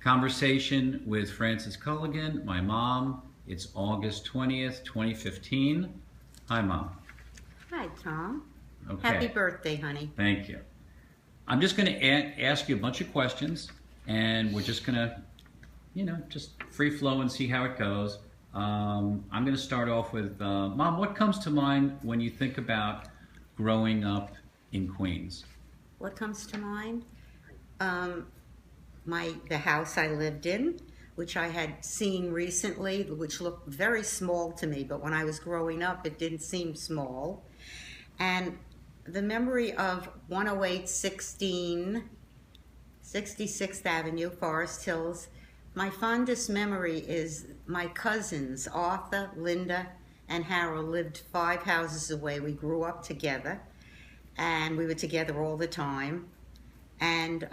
Conversation with Frances Culligan, my mom. It's August 20th, 2015. Hi, Mom. Hi, Tom. Okay. Happy birthday, honey. Thank you. I'm just going to ask you a bunch of questions, and we're just going to, just free flow and see how it goes. I'm going to start off with, Mom, what comes to mind when you think about growing up in Queens? What comes to mind? The house I lived in, which I had seen recently, which looked very small to me, but when I was growing up, it didn't seem small. And the memory of 10816, 66th Avenue, Forest Hills. My fondest memory is my cousins, Arthur, Linda, and Harold, lived 5 houses away. We grew up together, and we were together all the time. And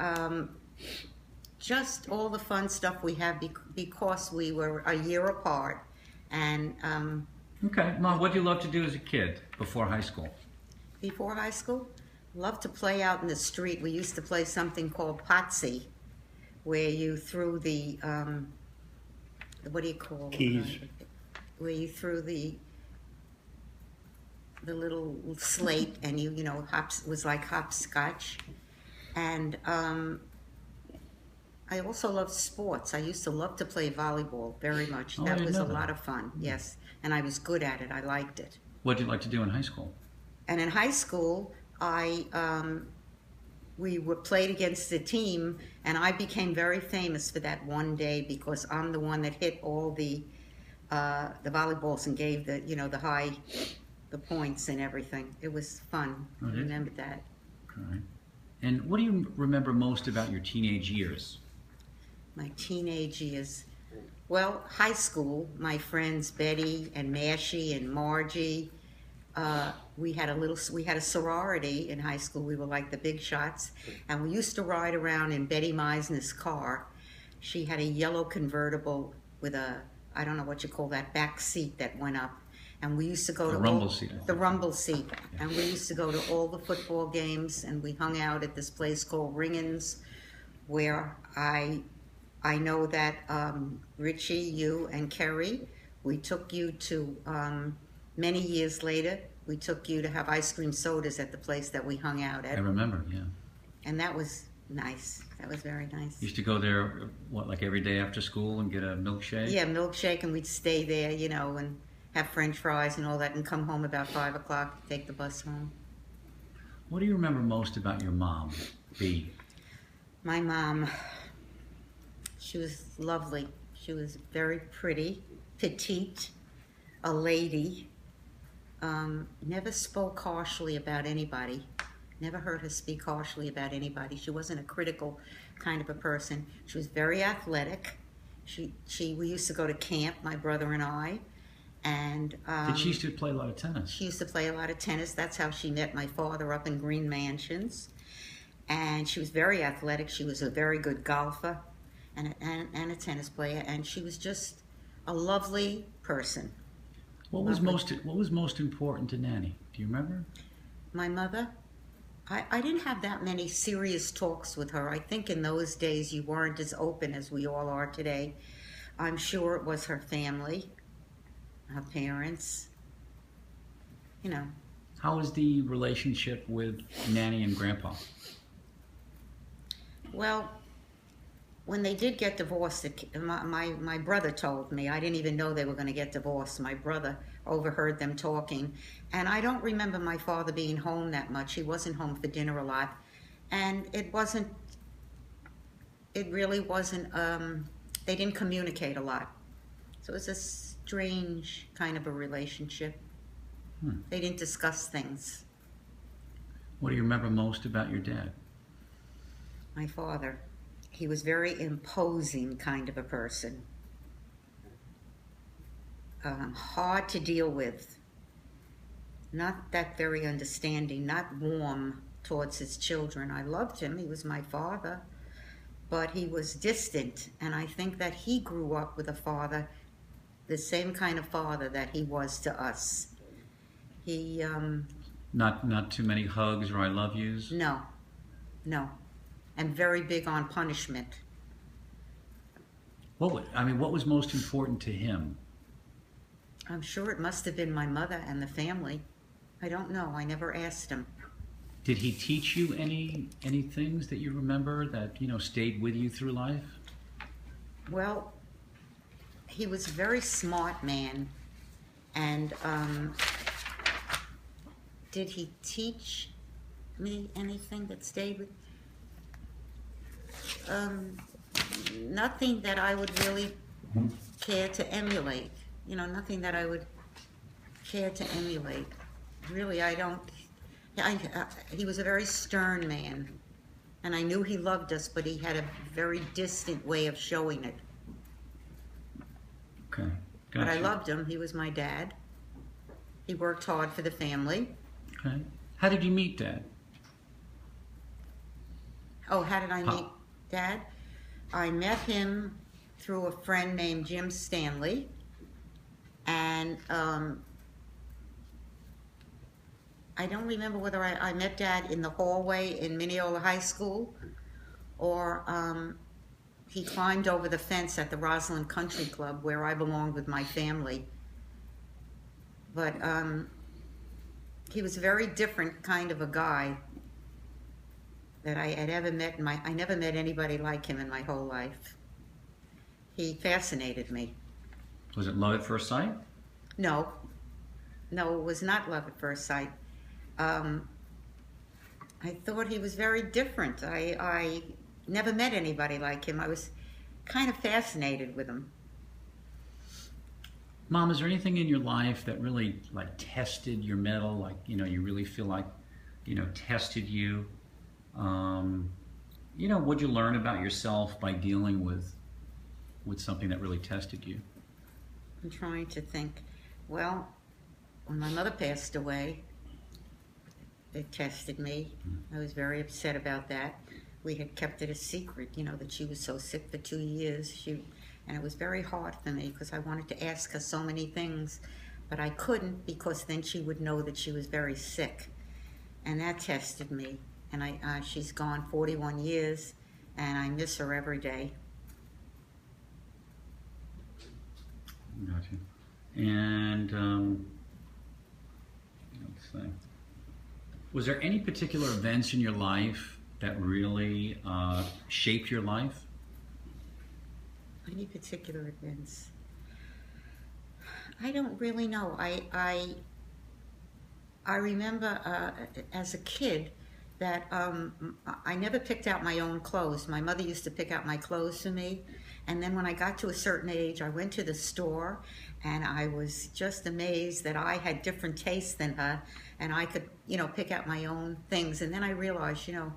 just all the fun stuff we had because we were a year apart. And Okay, Mom, what did you love to do as a kid before high school? Before high school, loved to play out in the street. We used to play something called Potsy, where you threw the, what do you call it? Keys. Where you threw the little slate and it was like hopscotch. And I also loved sports. I used to love to play volleyball very much. Oh, I That didn't was know a that. lot of fun, yes. And I was good at it. I liked it. What did you like to do in high school? And in high school, we played against the team, and I became very famous for that one day because I'm the one that hit all the volleyballs and gave the points and everything. It was fun. Oh, I did you? remember that. Okay. And what do you remember most about your teenage years? My teenage years. Well, high school, my friends Betty and Mashie and Margie. We had a sorority in high school. We were like the big shots, and we used to ride around in Betty Meisner's car. She had a yellow convertible with I don't know what you call that, back seat that went up. And we used to go The to rumble seat, I think. The rumble seat. And we used to go to all the football games, and we hung out at this place called Ringens, where I know that Richie, you, and Kerry, we took you to, many years later, we took you to have ice cream sodas at the place that we hung out I at. remember, yeah. And that was nice. That was very nice. You used to go there, like every day after school and get a milkshake? Yeah, milkshake, and we'd stay there, and have French fries and all that, and come home about 5 o'clock, take the bus home. What do you remember most about your mom, B? My mom, she was lovely. She was very pretty, petite, a lady. Never spoke harshly about anybody. Never heard her speak harshly about anybody. She wasn't a critical kind of a person. She was very athletic. We used to go to camp, my brother and I. And Did she used to play a lot of tennis? she used to play a lot of tennis. That's how she met my father up in Green Mansions. And she was very athletic. She was a very good golfer and a tennis player. And she was just a lovely person. What was most important to Nanny? Do you remember? My mother, I didn't have that many serious talks with her. I think in those days you weren't as open as we all are today. I'm sure it was her family, her parents, How was the relationship with Nanny and Grandpa? Well, when they did get divorced, my brother told me. I didn't even know they were going to get divorced. My brother overheard them talking. And I don't remember my father being home that much. He wasn't home for dinner a lot. And it really wasn't, they didn't communicate a lot. So it was a strange kind of a relationship. They didn't discuss things. What do you remember most about your dad? My father, he was very imposing kind of a person. Hard to deal with. Not that very understanding, not warm towards his children. I loved him, he was my father, but he was distant, and I think that he grew up with a father, the same kind of father that he was to us. He, Not too many hugs or I love yous? no, and very big on punishment. What was most important to him? I'm sure it must have been my mother and the family. I don't know. I never asked him. Did he teach you any things that you remember that stayed with you through life? Well, he was a very smart man, and did he teach me anything that stayed with? Nothing that I would really care to emulate. Nothing that I would care to emulate. Really, I don't. He was a very stern man, and I knew he loved us, but he had a very distant way of showing it. Okay, But I gotcha. loved him. He was my dad. He worked hard for the family. Okay. How did you meet Dad? Oh, how did I Huh. meet Dad? I met him through a friend named Jim Stanley, and I don't remember whether I met Dad in the hallway in Mineola High School, or he climbed over the fence at the Roslyn Country Club where I belonged with my family. But he was a very different kind of a guy that I had ever met I never met anybody like him in my whole life. He fascinated me. Was it love at first sight? No, it was not love at first sight. I thought he was very different. I never met anybody like him. I was kind of fascinated with him. Mom, is there anything in your life that really tested your mettle? You really feel like tested you? What'd you learn about yourself by dealing with something that really tested you? I'm trying to think. Well, when my mother passed away, it tested me. I was very upset about that. We had kept it a secret, that she was so sick for 2 years. And it was very hard for me because I wanted to ask her so many things, but I couldn't because then she would know that she was very sick. And that tested me. And she's gone 41 years, and I miss her every day. Gotcha. And let's see. Was there any particular events in your life that really shaped your life? Any particular events? I don't really know. I remember as a kid that I never picked out my own clothes. My mother used to pick out my clothes for me. And then when I got to a certain age, I went to the store, and I was just amazed that I had different tastes than her, and I could, pick out my own things. And then I realized, you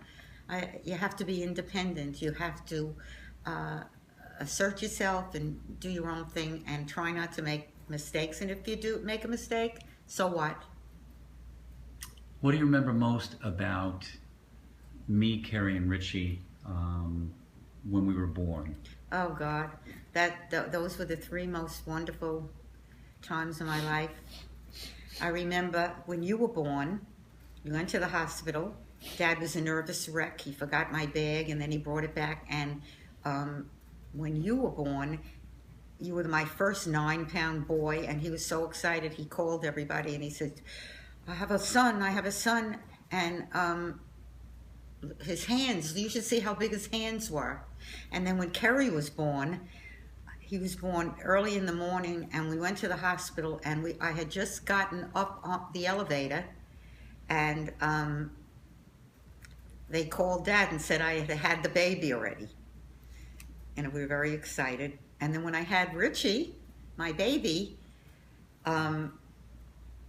have to be independent. You have to assert yourself and do your own thing and try not to make mistakes. And if you do make a mistake, so what? What do you remember most about me, Carrie, and Richie when we were born? Oh God, those were the 3 most wonderful times of my life. I remember when you were born, you went to the hospital. Dad was a nervous wreck. He forgot my bag, and then he brought it back. And when you were born, you were my first 9-pound boy, and he was so excited. He called everybody, and he said, I have a son. And his hands, you should see how big his hands were. And then when Kerry was born, he was born early in the morning, and we went to the hospital, and I had just gotten up the elevator, and they called Dad and said I had the baby already. And we were very excited. And then when I had Richie, my baby, I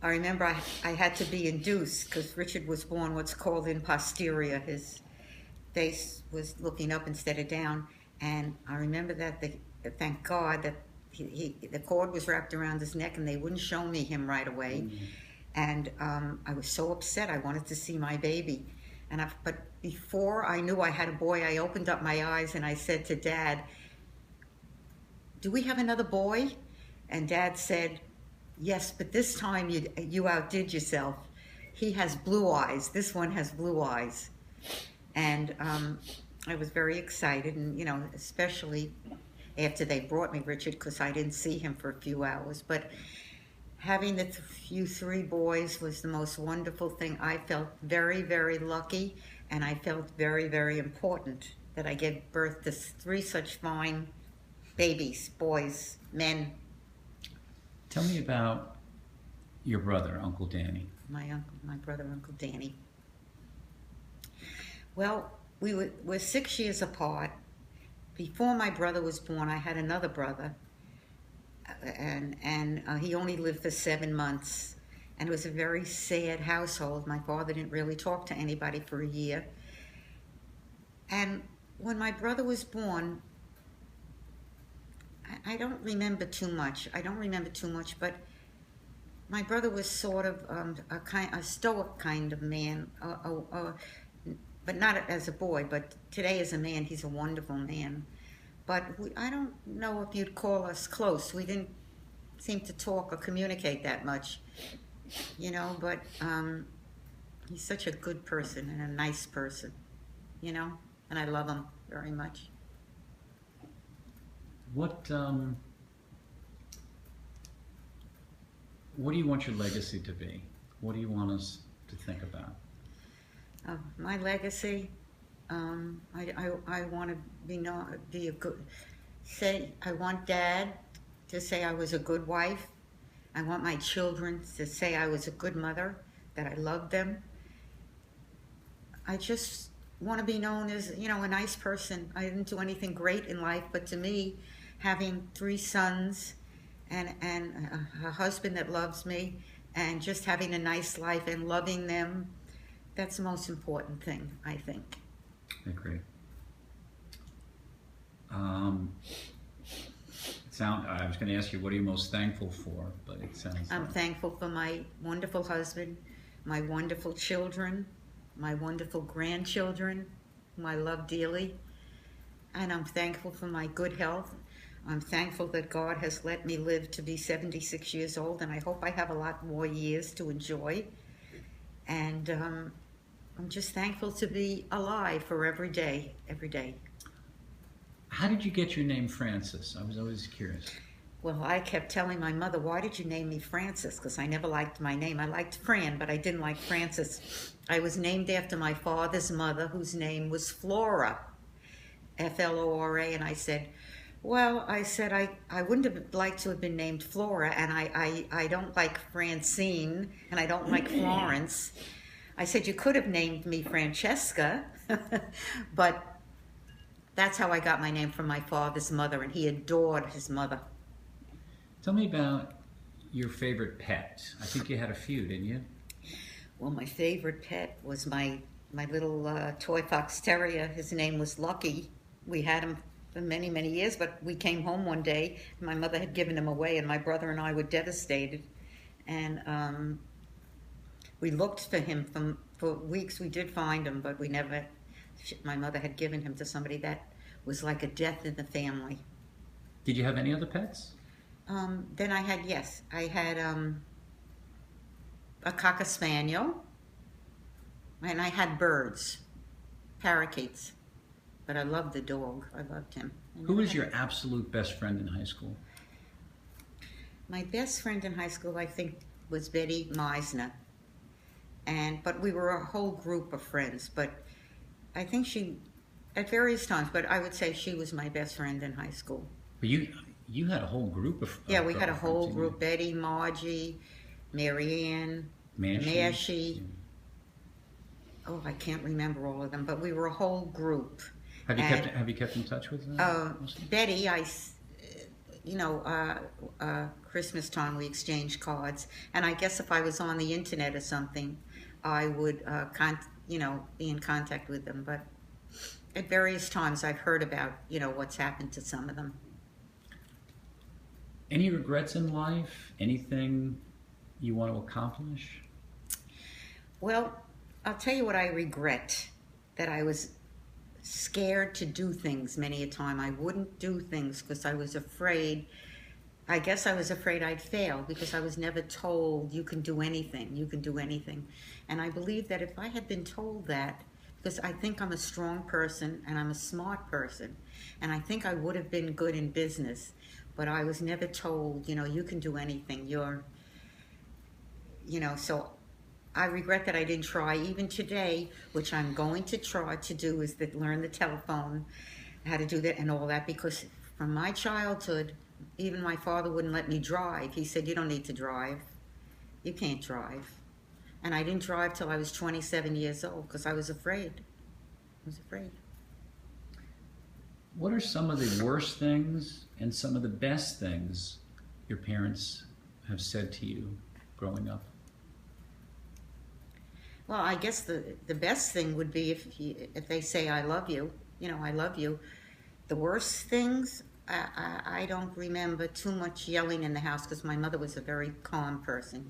remember I had to be induced because Richard was born what's called in posterior. His face was looking up instead of down. And I remember that, thank God, that the cord was wrapped around his neck and they wouldn't show me him right away. Mm-hmm. And I was so upset. I wanted to see my baby. But before I knew I had a boy, I opened up my eyes and I said to Dad, do we have another boy? And Dad said, yes, but this time you outdid yourself. He has blue eyes. This one has blue eyes. And I was very excited, and especially after they brought me Richard, because I didn't see him for a few hours. But having the you three boys was the most wonderful thing. I felt very, very lucky, and I felt very, very important that I gave birth to three such fine babies, boys, men. Tell me about your brother, Uncle Danny. My brother, Uncle Danny. Well, we're 6 years apart. Before my brother was born, I had another brother, and he only lived for 7 months, and it was a very sad household. My father didn't really talk to anybody for a year, and when my brother was born, I don't remember too much. But my brother was sort of a stoic kind of man, but not as a boy. But today as a man, he's a wonderful man. But I don't know if you'd call us close. We didn't seem to talk or communicate that much, you know. But he's such a good person and a nice person, you know. And I love him very much. What do you want your legacy to be? What do you want us to think about? My legacy, I want to be a good. I want Dad to say I was a good wife. I want my children to say I was a good mother, that I loved them. I just want to be known as, you know, a nice person. I didn't do anything great in life, but to me, having 3 sons and a husband that loves me and just having a nice life and loving them, that's the most important thing, I think. I agree. I was going to ask you, what are you most thankful for? But it sounds I'm thankful for my wonderful husband, my wonderful children, my wonderful grandchildren, whom I love dearly. And I'm thankful for my good health. I'm thankful that God has let me live to be 76 years old, and I hope I have a lot more years to enjoy. And I'm just thankful to be alive for every day, every day. How did you get your name Francis? I was always curious. Well, I kept telling my mother, why did you name me Francis? Because I never liked my name. I liked Fran, but I didn't like Francis. I was named after my father's mother, whose name was Flora, Flora, and I said, I wouldn't have liked to have been named Flora, and I don't like Francine, and I don't like Florence. I said, you could have named me Francesca, but that's how I got my name from my father's mother, and he adored his mother. Tell me about your favorite pet. I think you had a few, didn't you? Well, my favorite pet was my little toy fox terrier. His name was Lucky. We had him for many, many years, but we came home one day, and my mother had given him away, and my brother and I were devastated. And we looked for him for weeks. We did find him, but we never. My mother had given him to somebody that was like a death in the family. Did you have any other pets? Then I had a cocker spaniel, and I had birds, parakeets. But I loved the dog. I loved him. Who was your absolute best friend in high school? My best friend in high school, I think, was Betty Meisner. But we were a whole group of friends. But I think she, at various times, but I would say she was my best friend in high school. But you had a whole group of yeah, we had a whole group. Betty, Margie, Marianne, Mashie. Oh, I can't remember all of them, but we were a whole group. Have you kept in touch with them? Betty, Christmas time we exchanged cards, and I guess if I was on the internet or something, I would be in contact with them. But at various times I've heard about what's happened to some of them. Any regrets in life? Anything you want to accomplish? Well, I'll tell you what I regret. That I was scared to do things many a time. I wouldn't do things because I was afraid. I guess I was afraid I'd fail because I was never told you can do anything. You can do anything. And I believe that if I had been told that, because I think I'm a strong person and I'm a smart person. And I think I would have been good in business, but I was never told, you can do anything. So I regret that I didn't try even today, which I'm going to try to do is that learn the telephone, how to do that and all that, because from my childhood, even my father wouldn't let me drive. He said, you don't need to drive. You can't drive. And I didn't drive till I was 27 years old because I was afraid. I was afraid. What are some of the worst things and some of the best things your parents have said to you growing up? Well, I guess the best thing would be if they say I love you. I love you. The worst things, I don't remember too much yelling in the house because my mother was a very calm person,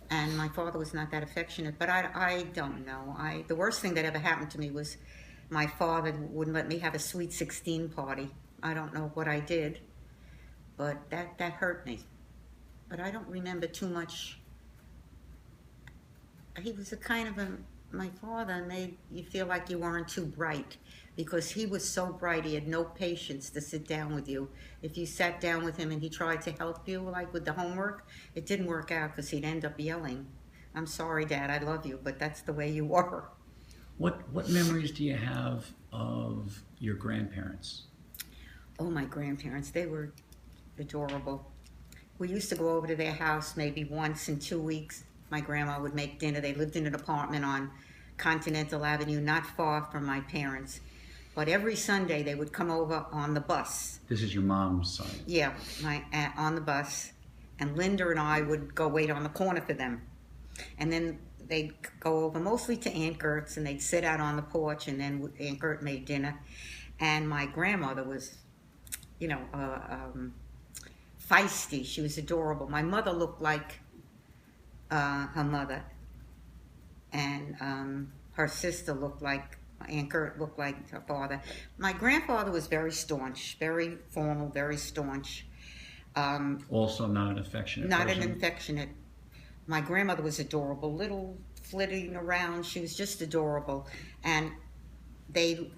and my father was not that affectionate. But I don't know. The worst thing that ever happened to me was my father wouldn't let me have a sweet 16 party. I don't know what I did, but that hurt me. But I don't remember too much. He was my father made you feel like you weren't too bright because he was so bright. He had no patience to sit down with you. If you sat down with him and he tried to help you, like with the homework, it didn't work out because he'd end up yelling. I'm sorry, Dad, I love you, but that's the way you were. What memories do you have of your grandparents? Oh, my grandparents, they were adorable. We used to go over to their house maybe once in 2 weeks. My grandma would make dinner. They lived in an apartment on Continental Avenue, not far from my parents. But every Sunday they would come over on the bus. This is your mom's side. Yeah, on the bus. And Linda and I would go wait on the corner for them. And then they'd go over mostly to Aunt Gert's and they'd sit out on the porch and then Aunt Gert made dinner. And my grandmother was, feisty. She was adorable. My mother looked like her mother, and her sister looked like Aunt Gert looked like her father. My grandfather was very staunch, very formal, very staunch. Also not an affectionate person. My grandmother was adorable, little flitting around. She was just adorable. And they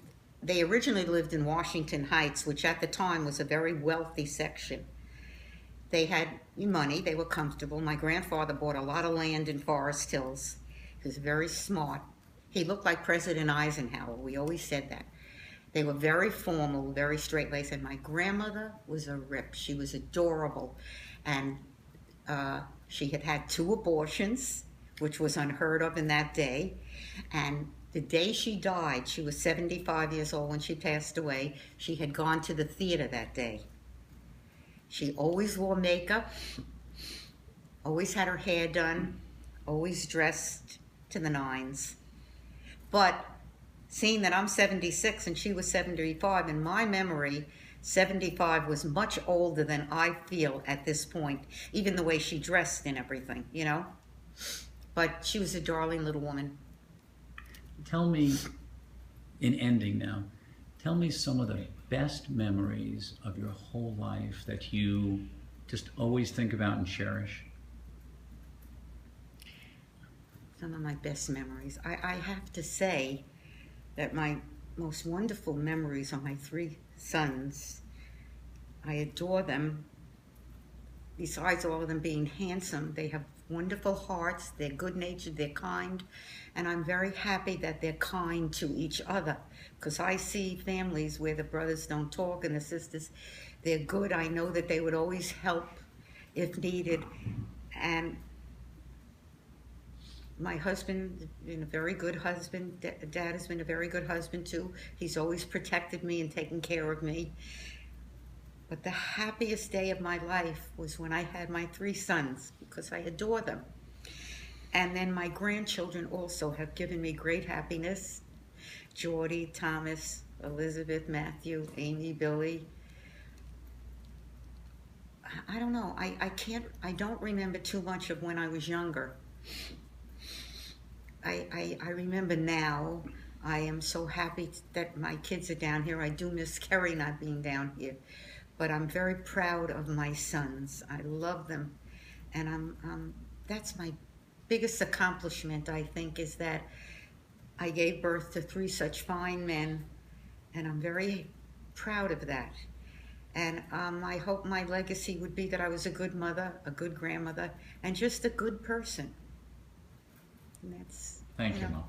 originally lived in Washington Heights, which at the time was a very wealthy section. They had money. They were comfortable. My grandfather bought a lot of land in Forest Hills. He was very smart. He looked like President Eisenhower. We always said that. They were very formal, very straight-laced. And my grandmother was a rip. She was adorable. And she had had 2 abortions, which was unheard of in that day. And the day she died, she was 75 years old when she passed away. She had gone to the theater that day. She always wore makeup, always had her hair done, always dressed to the nines. But seeing that I'm 76 and she was 75, in my memory, 75 was much older than I feel at this point, even the way she dressed and everything, But she was a darling little woman. Tell me, in ending now, tell me some of the best memories of your whole life that you just always think about and cherish. Some of my best memories. I have to say that my most wonderful memories are my 3 sons. I adore them. Besides all of them being handsome, they have wonderful hearts, they're good-natured, they're kind, and I'm very happy that they're kind to each other, because I see families where the brothers don't talk and the sisters, they're good. I know that they would always help if needed, and my husband has been a very good husband. Dad has been a very good husband too. He's always protected me and taken care of me. But the happiest day of my life was when I had my 3 sons, because I adore them. And then my grandchildren also have given me great happiness. Jordy, Thomas, Elizabeth, Matthew, Amy, Billy. I don't know. I don't remember too much of when I was younger. I remember now. I am so happy that my kids are down here. I do miss Kerry not being down here. But I'm very proud of my sons. I love them. And that's my biggest accomplishment, I think, is that I gave birth to 3 such fine men, and I'm very proud of that. And I hope my legacy would be that I was a good mother, a good grandmother, and just a good person. And that's, Thank you, know, Mom.